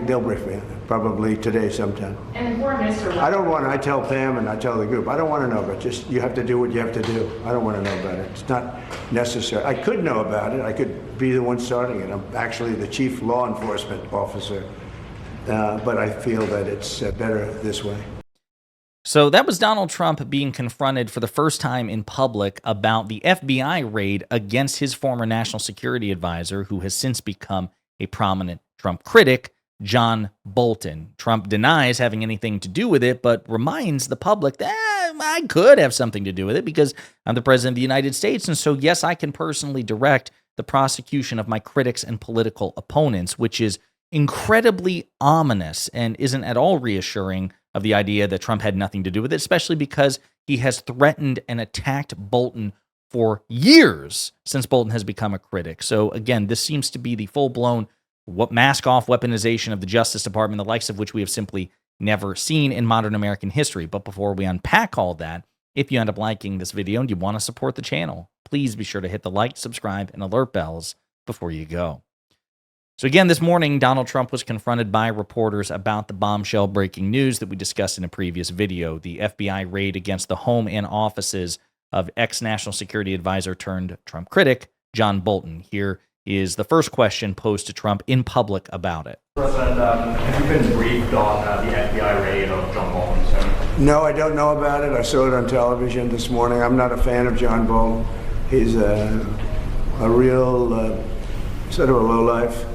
They'll brief me, probably today sometime. And the foreign minister. I tell Pam and I tell the group, I don't want to know, but just you have to do what you have to do. I don't want to know about it. It's not necessary. I could know about it. I could be the one starting it. I'm actually the chief law enforcement officer, but I feel that it's better this way. So that was Donald Trump being confronted for the first time in public about the FBI raid against his former national security advisor, who has since become a prominent Trump critic, John Bolton. Trump denies having anything to do with it, but reminds the public that I could have something to do with it because I'm the president of the United States. And so, yes, I can personally direct the prosecution of my critics and political opponents, which is incredibly ominous and isn't at all reassuring of the idea that Trump had nothing to do with it, especially because he has threatened and attacked Bolton for years since Bolton has become a critic. So again, this seems to be the full-blown mask-off weaponization of the Justice Department, the likes of which we have simply never seen in modern American history. But before we unpack all that, if you end up liking this video and you want to support the channel, please be sure to hit the like, subscribe, and alert bells before you go. So again, this morning, Donald Trump was confronted by reporters about the bombshell breaking news that we discussed in a previous video, the FBI raid against the home and offices of ex-national security advisor turned Trump critic, John Bolton. Here is the first question posed to Trump in public about it. President, have you been briefed on the FBI raid of John Bolton? No, I don't know about it. I saw it on television this morning. I'm not a fan of John Bolton. He's a real sort of a lowlife.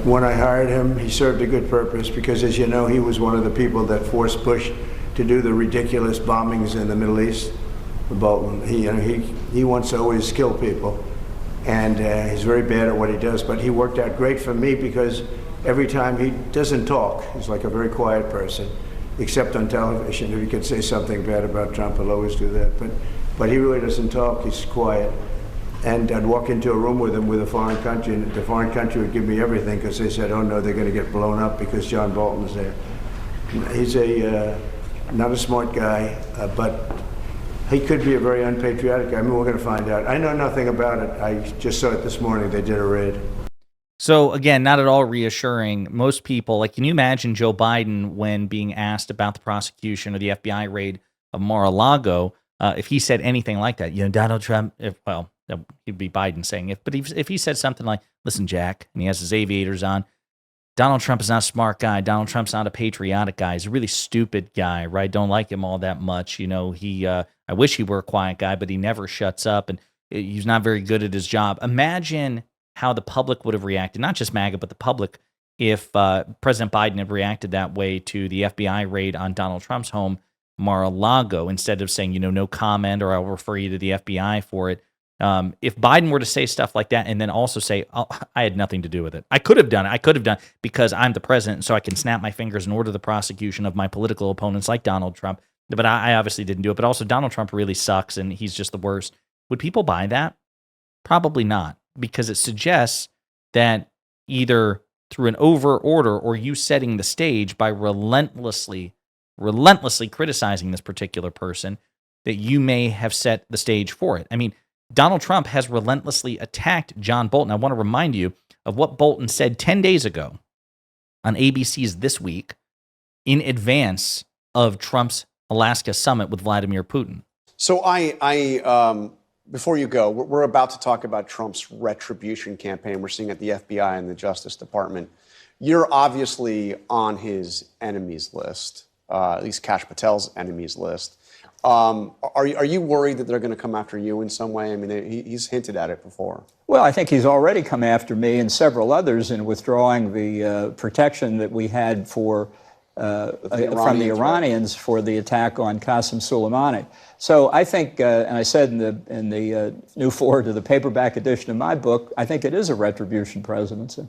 When I hired him, he served a good purpose because, as you know, he was one of the people that forced Bush to do the ridiculous bombings in the Middle East. Bolton, he wants to always kill people, and he's very bad at what he does. But he worked out great for me because every time he doesn't talk, he's like a very quiet person, except on television. If he could say something bad about Trump, he'll always do that. But he really doesn't talk. He's quiet. And I'd walk into a room with him with a foreign country, and the foreign country would give me everything because they said, oh no, they're going to get blown up because John Bolton's there. He's not a smart guy, but he could be a very unpatriotic guy. I mean, we're going to find out. I know nothing about it. I just saw it this morning. They did a raid. So again, not at all reassuring. Most people, like, can you imagine Joe Biden when being asked about the prosecution or the FBI raid of Mar-a-Lago, if he said anything like that? You know, Donald Trump, he'd be Biden saying it, but if he said something like, listen, Jack, and he has his aviators on, Donald Trump is not a smart guy. Donald Trump's not a patriotic guy. He's a really stupid guy, right? Don't like him all that much. You know, I wish he were a quiet guy, but he never shuts up, and he's not very good at his job. Imagine how the public would have reacted, not just MAGA, but the public, if President Biden had reacted that way to the FBI raid on Donald Trump's home, Mar-a-Lago, instead of saying, no comment, or I'll refer you to the FBI for it. If Biden were to say stuff like that and then also say, oh, I had nothing to do with it. I could have done it because I'm the president, so I can snap my fingers and order the prosecution of my political opponents like Donald Trump. But I obviously didn't do it. But also Donald Trump really sucks and he's just the worst. Would people buy that? Probably not, because it suggests that either through an over order or you setting the stage by relentlessly criticizing this particular person, that you may have set the stage for it. I mean, Donald Trump has relentlessly attacked John Bolton. I want to remind you of what Bolton said 10 days ago on ABC's This Week in advance of Trump's Alaska summit with Vladimir Putin. So before you go, we're about to talk about Trump's retribution campaign we're seeing at the FBI and the Justice Department. You're obviously on his enemies list, at least Kash Patel's enemies list. Are you worried that they're going to come after you in some way? I mean, he's hinted at it before. Well, I think he's already come after me and several others in withdrawing the protection that we had from the Iranians for the attack on Qasem Soleimani. So I think, and I said in the new forward to the paperback edition of my book, I think it is a retribution presidency.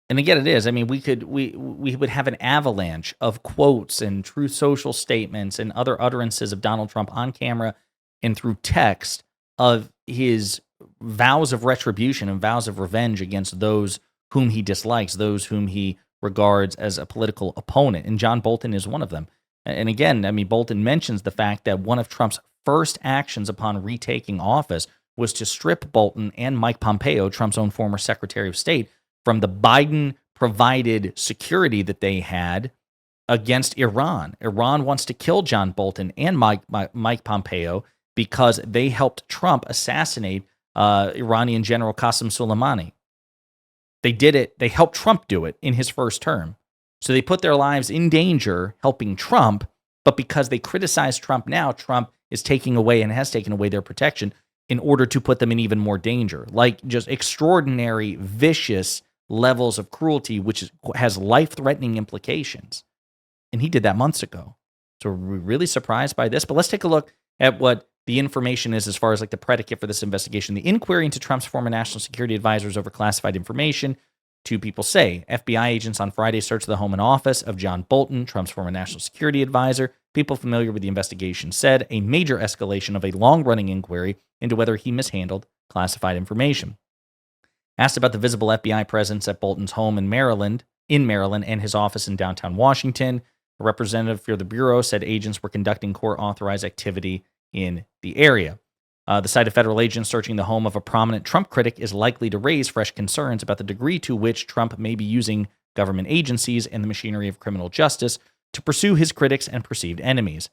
And again, it is. I mean, we would have an avalanche of quotes and Truth Social statements and other utterances of Donald Trump on camera and through text of his vows of retribution and vows of revenge against those whom he dislikes, those whom he regards as a political opponent. And John Bolton is one of them. And again, I mean, Bolton mentions the fact that one of Trump's first actions upon retaking office was to strip Bolton and Mike Pompeo, Trump's own former Secretary of State, from the Biden-provided security that they had against Iran. Iran wants to kill John Bolton and Mike Pompeo because they helped Trump assassinate Iranian General Qasem Soleimani. They did it. They helped Trump do it in his first term. So they put their lives in danger helping Trump, but because they criticize Trump now, Trump is taking away and has taken away their protection in order to put them in even more danger. Like just extraordinary, vicious levels of cruelty, which has life-threatening implications. And he did that months ago. So we're really surprised by this. But let's take a look at what the information is as far as like the predicate for this investigation. The inquiry into Trump's former national security advisors over classified information. Two people say FBI agents on Friday searched the home and office of John Bolton, Trump's former national security advisor. People familiar with the investigation said a major escalation of a long-running inquiry into whether he mishandled classified information. Asked about the visible FBI presence at Bolton's home in Maryland and his office in downtown Washington, a representative for the Bureau said agents were conducting court-authorized activity in the area. The sight of federal agents searching the home of a prominent Trump critic is likely to raise fresh concerns about the degree to which Trump may be using government agencies and the machinery of criminal justice to pursue his critics and perceived enemies.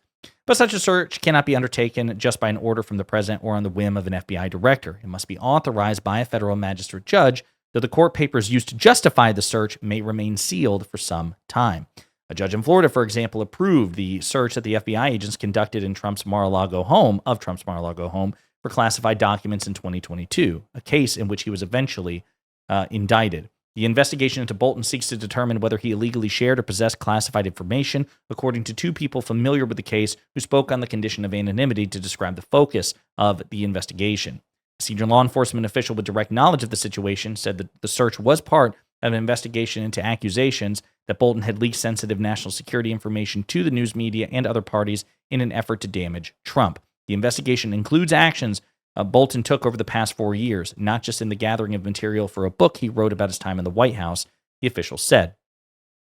But such a search cannot be undertaken just by an order from the president or on the whim of an FBI director. It must be authorized by a federal magistrate judge, though the court papers used to justify the search may remain sealed for some time. A judge in Florida, for example, approved the search that the FBI agents conducted in Trump's Mar-a-Lago home for classified documents in 2022, a case in which he was eventually indicted. The investigation into Bolton seeks to determine whether he illegally shared or possessed classified information, according to two people familiar with the case who spoke on the condition of anonymity to describe the focus of the investigation. A senior law enforcement official with direct knowledge of the situation said that the search was part of an investigation into accusations that Bolton had leaked sensitive national security information to the news media and other parties in an effort to damage Trump. The investigation includes actions Bolton took over the past 4 years, not just in the gathering of material for a book he wrote about his time in the White House, the official said.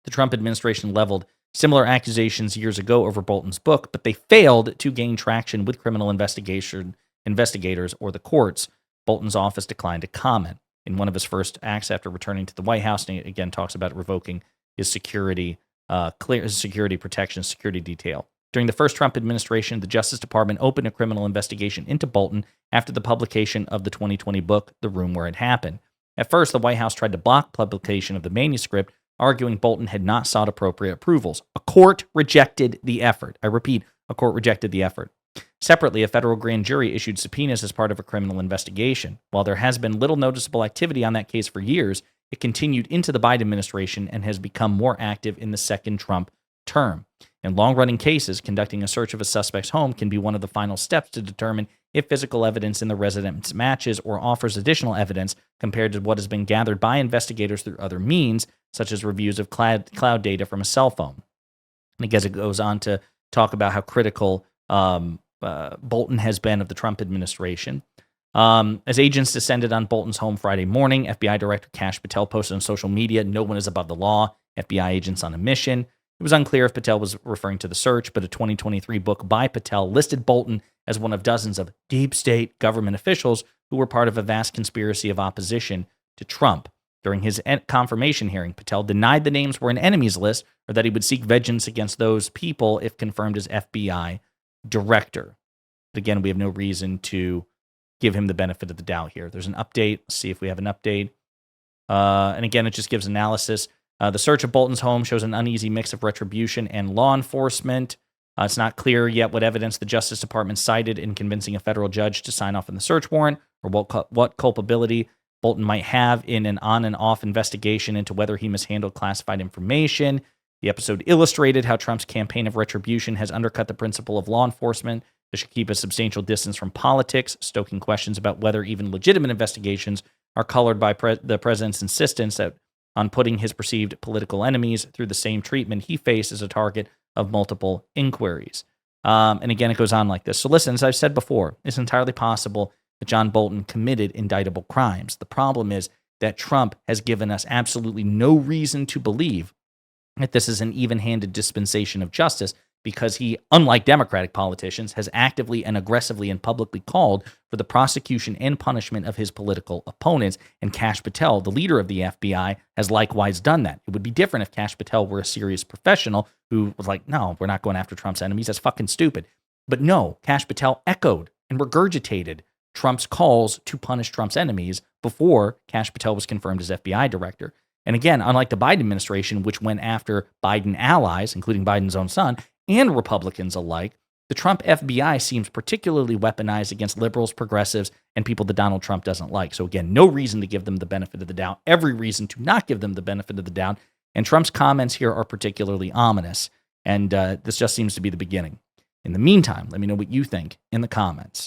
The Trump administration leveled similar accusations years ago over Bolton's book, but they failed to gain traction with criminal investigators or the courts. Bolton's office declined to comment. In one of his first acts after returning to the White House, and he again talks about revoking his security detail. During the first Trump administration, the Justice Department opened a criminal investigation into Bolton after the publication of the 2020 book, The Room Where It Happened. At first, the White House tried to block publication of the manuscript, arguing Bolton had not sought appropriate approvals. A court rejected the effort. I repeat, a court rejected the effort. Separately, a federal grand jury issued subpoenas as part of a criminal investigation. While there has been little noticeable activity on that case for years, it continued into the Biden administration and has become more active in the second Trump term. In long-running cases, conducting a search of a suspect's home can be one of the final steps to determine if physical evidence in the residence matches or offers additional evidence compared to what has been gathered by investigators through other means, such as reviews of cloud data from a cell phone. And I guess it goes on to talk about how critical Bolton has been of the Trump administration. As agents descended on Bolton's home Friday morning, FBI Director Kash Patel posted on social media, "No one is above the law, FBI agents on a mission." It was unclear if Patel was referring to the search, but a 2023 book by Patel listed Bolton as one of dozens of deep state government officials who were part of a vast conspiracy of opposition to Trump. During his confirmation hearing, Patel denied the names were an enemies list or that he would seek vengeance against those people if confirmed as FBI director. But again, we have no reason to give him the benefit of the doubt here. There's an update. Let's see if we have an update. And again, it just gives analysis. The search of Bolton's home shows an uneasy mix of retribution and law enforcement. It's not clear yet what evidence the Justice Department cited in convincing a federal judge to sign off on the search warrant or what culpability Bolton might have in an on and off investigation into whether he mishandled classified information. The episode illustrated how Trump's campaign of retribution has undercut the principle of law enforcement that should keep a substantial distance from politics, stoking questions about whether even legitimate investigations are colored by the president's insistence on putting his perceived political enemies through the same treatment he faced as a target of multiple inquiries. And again, it goes on like this. So listen, as I've said before, it's entirely possible that John Bolton committed indictable crimes. The problem is that Trump has given us absolutely no reason to believe that this is an even-handed dispensation of justice because he, unlike Democratic politicians, has actively and aggressively and publicly called for the prosecution and punishment of his political opponents. And Kash Patel, the leader of the FBI, has likewise done that. It would be different if Kash Patel were a serious professional who was like, no, we're not going after Trump's enemies. That's fucking stupid. But no, Kash Patel echoed and regurgitated Trump's calls to punish Trump's enemies before Kash Patel was confirmed as FBI director. And again, unlike the Biden administration, which went after Biden allies, including Biden's own son, and Republicans alike, the Trump FBI seems particularly weaponized against liberals, progressives, and people that Donald Trump doesn't like. So again, no reason to give them the benefit of the doubt, every reason to not give them the benefit of the doubt. And Trump's comments here are particularly ominous. And this just seems to be the beginning. In the meantime, let me know what you think in the comments.